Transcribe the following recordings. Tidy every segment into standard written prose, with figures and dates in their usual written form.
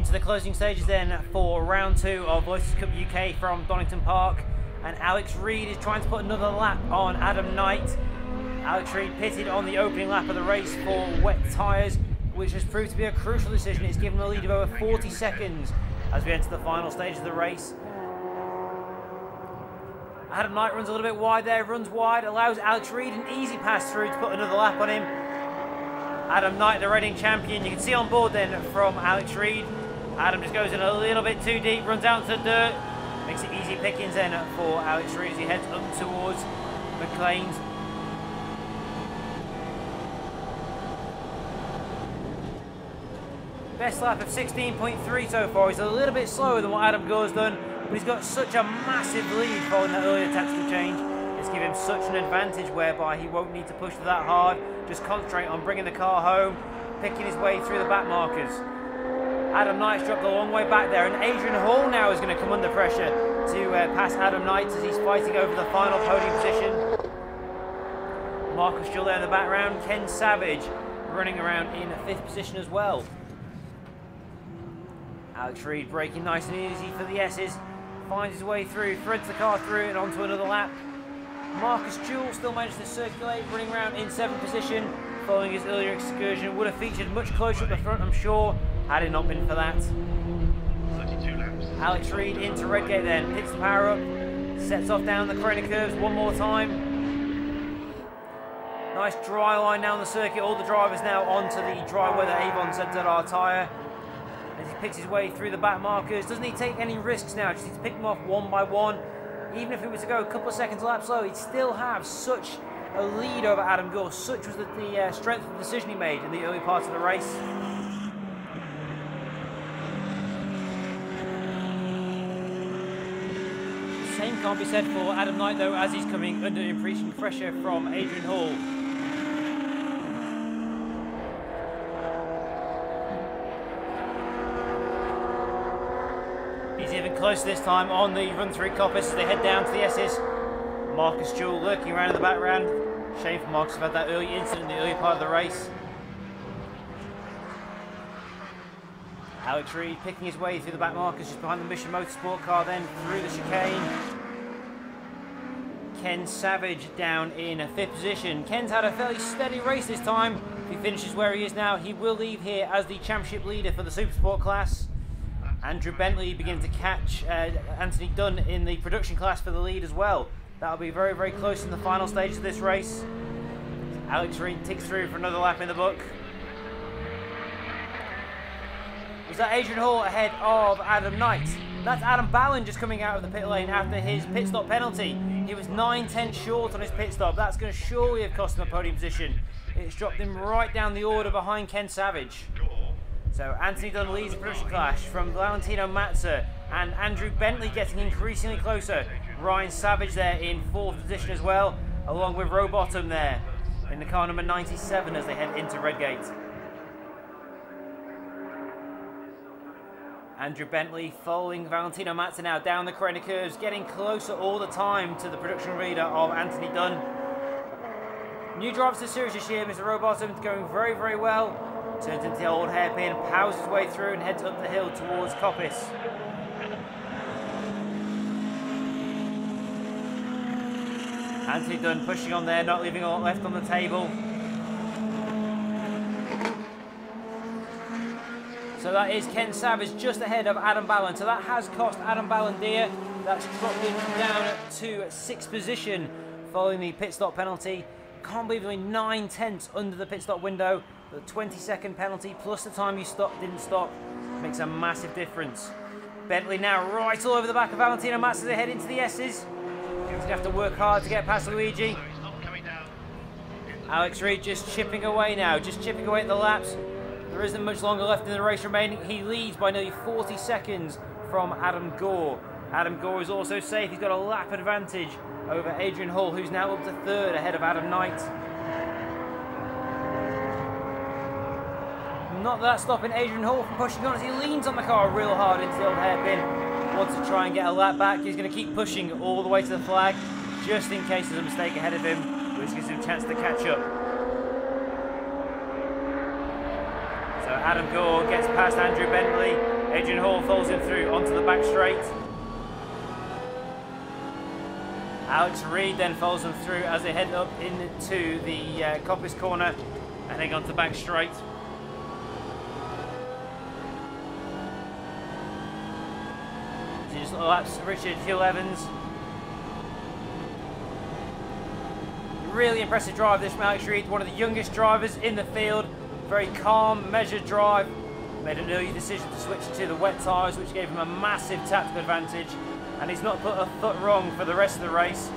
Into the closing stages then for round 2 of Lotus Cup UK from Donington Park, and Alex Reid is trying to put another lap on Adam Knight. Alex Reid pitted on the opening lap of the race for wet tyres, which has proved to be a crucial decision. It's given a lead of over 40 seconds as we enter the final stage of the race. Adam Knight runs a little bit wide there, runs wide, allows Alex Reid an easy pass through to put another lap on him. Adam Knight, the Reading champion, you can see on board then from Alex Reid. Adam just goes in a little bit too deep, runs out into the dirt, makes it easy pickings then for Alex Reid as he heads up towards McLean's. Best lap of 16.3 so far. He's a little bit slower than what Adam Gore's done, but he's got such a massive lead following that earlier tactical change. It's given him such an advantage whereby he won't need to push that hard, just concentrate on bringing the car home, picking his way through the back markers. Adam Knight's dropped a long way back there, and Adrian Hall now is going to come under pressure to pass Adam Knight as he's fighting over the final podium position. Marcus still there in the background. Ken Savage running around in 5th position as well. Alex Reid braking nice and easy for the S's, finds his way through, threads the car through and onto another lap. Marcus Jewell still managed to circulate, running around in 7th position following his earlier excursion. Would have featured much closer at the front, I'm sure, had it not been for that. 32 laps. Alex Reid into Redgate then, pits the power up, sets off down the corner curves one more time. Nice dry line down the circuit, all the drivers now onto the dry weather Avon ZZR tyre. As he picks his way through the back markers, doesn't he take any risks now, just needs to pick them off one by one. Even if he were to go a couple of seconds a lap slow, he'd still have such a lead over Adam Gore. Such was the strength of the decision he made in the early parts of the race. The same can't be said for Adam Knight though, as he's coming under increasing pressure from Adrian Hall. He's even closer this time on the run-through coppice as they head down to the S's. Marcus Jewell lurking around in the background. Shame for Marcus to have had that early incident in the early part of the race. Alex Reid picking his way through the back markers just behind the Mission Motorsport car, then through the chicane. Ken Savage down in 5th position. Ken's had a fairly steady race this time. If he finishes where he is now, he will leave here as the championship leader for the Supersport class. Andrew Bentley beginning to catch Anthony Dunn in the production class for the lead as well. That'll be very, very close in the final stages of this race. Alex Reid ticks through for another lap in the book. Was that Adrian Hall ahead of Adam Knight? That's Adam Ballin just coming out of the pit lane after his pit stop penalty. He was 9/10 short on his pit stop. That's going to surely have cost him a podium position. It's dropped him right down the order behind Ken Savage. So Anthony Dunn leads the production clash from Valentino Mazza, and Andrew Bentley getting increasingly closer. Ryan Savage there in 4th position as well, along with Rowbottom there in the car number 97 as they head into Redgate. Andrew Bentley following Valentino Mazza now down the corner curves, getting closer all the time to the production leader of Anthony Dunn. New drivers to the series this year, Mr. Rowbottom going very, very well. Turns into the old hairpin, powers his way through and heads up the hill towards Coppice. Anthony Dunn pushing on there, not leaving a lot left on the table. So that is Ken Savage just ahead of Adam Ballin. So that has cost Adam Ballin dear. That's dropped him down to 6th position following the pit stop penalty. Can't believe only 9/10 under the pit stop window. The 20-second penalty plus the time you didn't stop makes a massive difference. Bentley now right all over the back of Valentino Mazza as they head into the S's. He's going to have to work hard to get past Luigi. Alex Reid just chipping away now, just chipping away at the laps. There isn't much longer left in the race remaining. He leads by nearly 40 seconds from Adam Gore. Adam Gore is also safe. He's got a lap advantage over Adrian Hall, who's now up to 3rd ahead of Adam Knight. Not that stopping Adrian Hall from pushing on as he leans on the car real hard into the old hairpin. Wants to try and get a lap back. He's going to keep pushing all the way to the flag, just in case there's a mistake ahead of him, which gives him a chance to catch up. So Adam Gore gets past Andrew Bentley. Adrian Hall follows him through onto the back straight. Alex Reid then follows them through as they head up into the coppice corner and head onto the back straight. So just laps Richard Hill-Evans. Really impressive drive this from Alex Reid, one of the youngest drivers in the field. Very calm, measured drive. Made an early decision to switch to the wet tyres, which gave him a massive tactical advantage. And he's not put a foot wrong for the rest of the race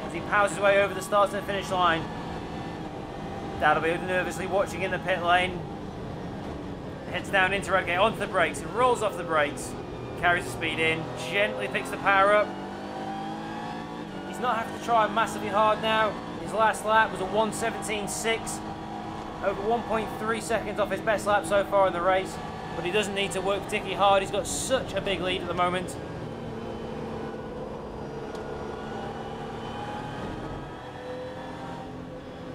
as he powers his way over the start and finish line. That'll be nervously watching in the pit lane. Heads down into Redgate, onto the brakes, rolls off the brakes, carries the speed in, gently picks the power up. He's not having to try massively hard now. His last lap was a 1:17.6, over 1.3 seconds off his best lap so far in the race, but he doesn't need to work particularly hard. He's got such a big lead at the moment.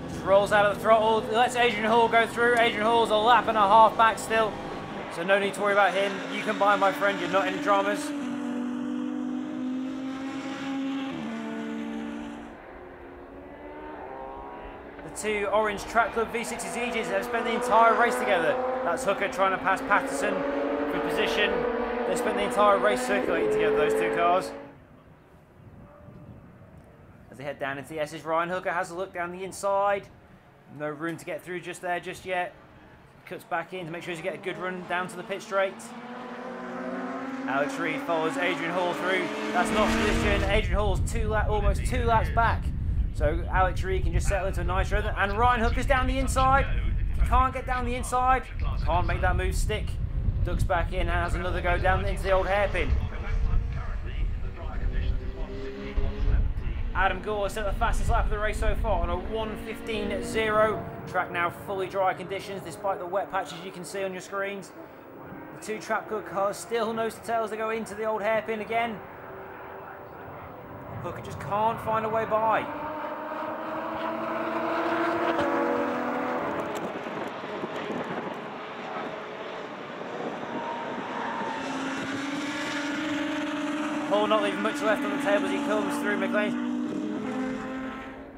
Just rolls out of the throttle, lets Adrian Hall go through. Adrian Hall's a lap and a half back still, so no need to worry about him. You can buy, my friend, you're not in dramas. Two orange Track Club V60 ZGs have spent the entire race together. That's Hooker trying to pass Patterson for position. They spent the entire race circulating together, those two cars. As they head down into the S's, Ryan Hooker has a look down the inside. No room to get through just there, just yet. Cuts back in to make sure he gets a good run down to the pit straight. Alex Reid follows Adrian Hall through. That's not position. Adrian Hall's almost two laps back. So Alex Reid can just settle into a nice rhythm. And Ryan Hooker's down the inside. If he can't get down the inside, can't make that move stick. Ducks back in and has another go down into the old hairpin. Adam Gore set the fastest lap of the race so far on a 1:15.0. Track now fully dry conditions despite the wet patches you can see on your screens. The two Track Club cars still nose to tail as they go into the old hairpin again. Hooker just can't find a way by. Hall not leaving much left on the table as he comes through McLean.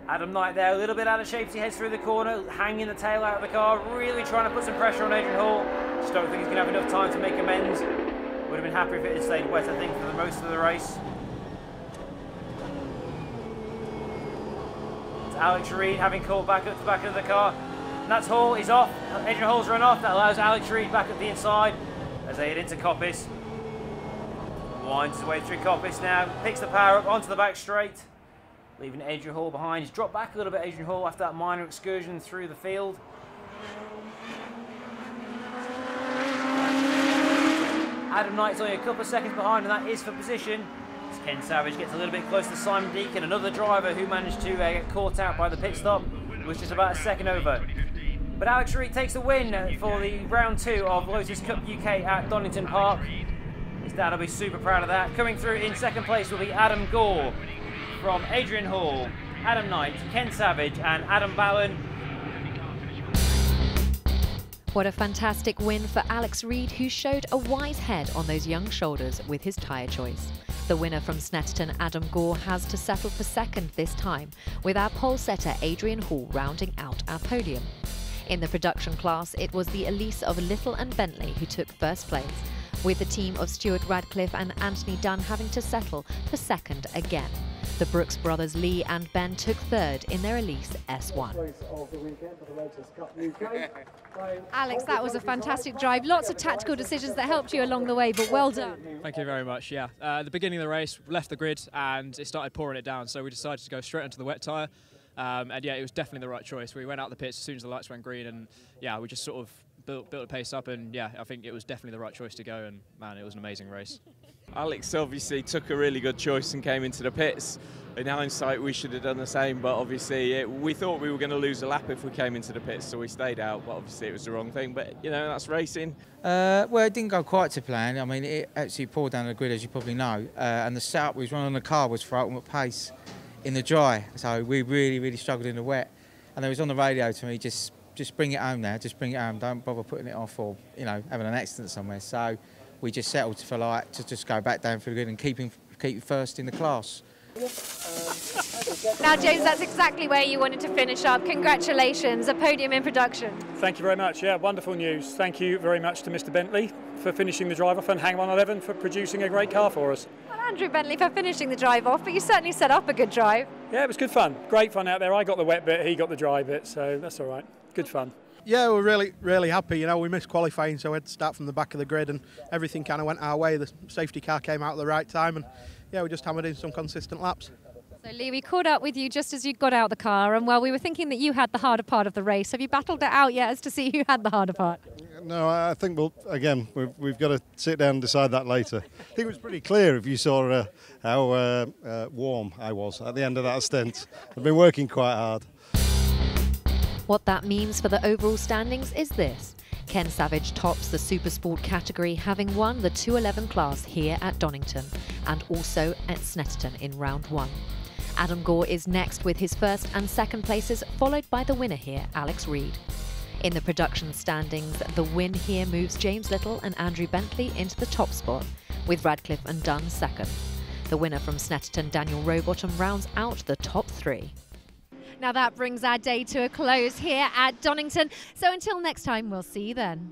Adam Knight there, a little bit out of shape as he heads through the corner, hanging the tail out of the car, really trying to put some pressure on Adrian Hall. Just don't think he's going to have enough time to make amends. Would have been happy if it had stayed wet, I think, for the most of the race. It's Alex Reid having called back up to the back of the car. And that's Hall, he's off. Adrian Hall's run off. That allows Alex Reid back at the inside as they head into Coppice. Winds his way through Coppice now, picks the power up onto the back straight, leaving Adrian Hall behind. He's dropped back a little bit, Adrian Hall, after that minor excursion through the field. Adam Knight's only a couple of seconds behind, and that is for position. As Ken Savage gets a little bit close to Simon Deacon, another driver who managed to get caught out by the pit stop, was just about a second over. But Alex Reid takes the win for the round 2 of Lotus Cup UK at Donington Park. His dad will be super proud of that. Coming through in second place will be Adam Gore from Adrian Hall, Adam Knight, Ken Savage and Adam Ballon. What a fantastic win for Alex Reid, who showed a wise head on those young shoulders with his tyre choice. The winner from Snetterton, Adam Gore, has to settle for second this time, with our pole setter Adrian Hall rounding out our podium. In the production class, it was the Elise of Little and Bentley who took first place, with the team of Stuart Radcliffe and Anthony Dunn having to settle for second again. The Brooks brothers Lee and Ben took third in their Elise S1. Alex, that was a fantastic drive. Lots of tactical decisions that helped you along the way, but well done. Thank you very much, yeah. At the beginning of the race, we left the grid and it started pouring it down, so we decided to go straight into the wet tyre. And yeah, it was definitely the right choice. We went out the pits as soon as the lights went green, and yeah, we just sort of built the pace up, and yeah, I think it was definitely the right choice to go, and man, it was an amazing race. Alex obviously took a really good choice and came into the pits. In hindsight, we should have done the same, but obviously we thought we were going to lose a lap if we came into the pits, so we stayed out, but obviously it was the wrong thing. But, you know, that's racing. Well, it didn't go quite to plan. I mean, it actually poured down the grid, as you probably know, and the setup we was running on the car was for ultimate pace in the dry, so we really struggled in the wet. And it was on the radio to me, just just bring it home now. Just bring it home. Don't bother putting it off or, you know, having an accident somewhere. So we just settled for like to just go back down for the grid and keep first in the class. Now, James, that's exactly where you wanted to finish up. Congratulations, a podium in production. Thank you very much. Yeah, wonderful news. Thank you very much to Mr. Bentley for finishing the drive off and Hang 111 for producing a great car for us. Well, Andrew Bentley for finishing the drive off, but you certainly set up a good drive. Yeah, it was good fun. Great fun out there. I got the wet bit, he got the dry bit, so that's all right. Good fun. Yeah, we're really happy. You know, we missed qualifying, so we had to start from the back of the grid, and everything kind of went our way. The safety car came out at the right time, and yeah, we just hammered in some consistent laps. So, Lee, we caught up with you just as you got out the car, and well, we were thinking that you had the harder part of the race. Have you battled it out yet as to see who had the harder part? No, I think we've got to sit down and decide that later. I think it was pretty clear if you saw how warm I was at the end of that stint. I've been working quite hard. What that means for the overall standings is this. Ken Savage tops the Supersport category, having won the 211 class here at Donington and also at Snetterton in round 1. Adam Gore is next with his first and second places, followed by the winner here, Alex Reid. In the production standings, the win here moves James Little and Andrew Bentley into the top spot, with Radcliffe and Dunn second. The winner from Snetterton, Daniel Rowbottom, rounds out the top 3. Now that brings our day to a close here at Donington. So until next time, we'll see you then.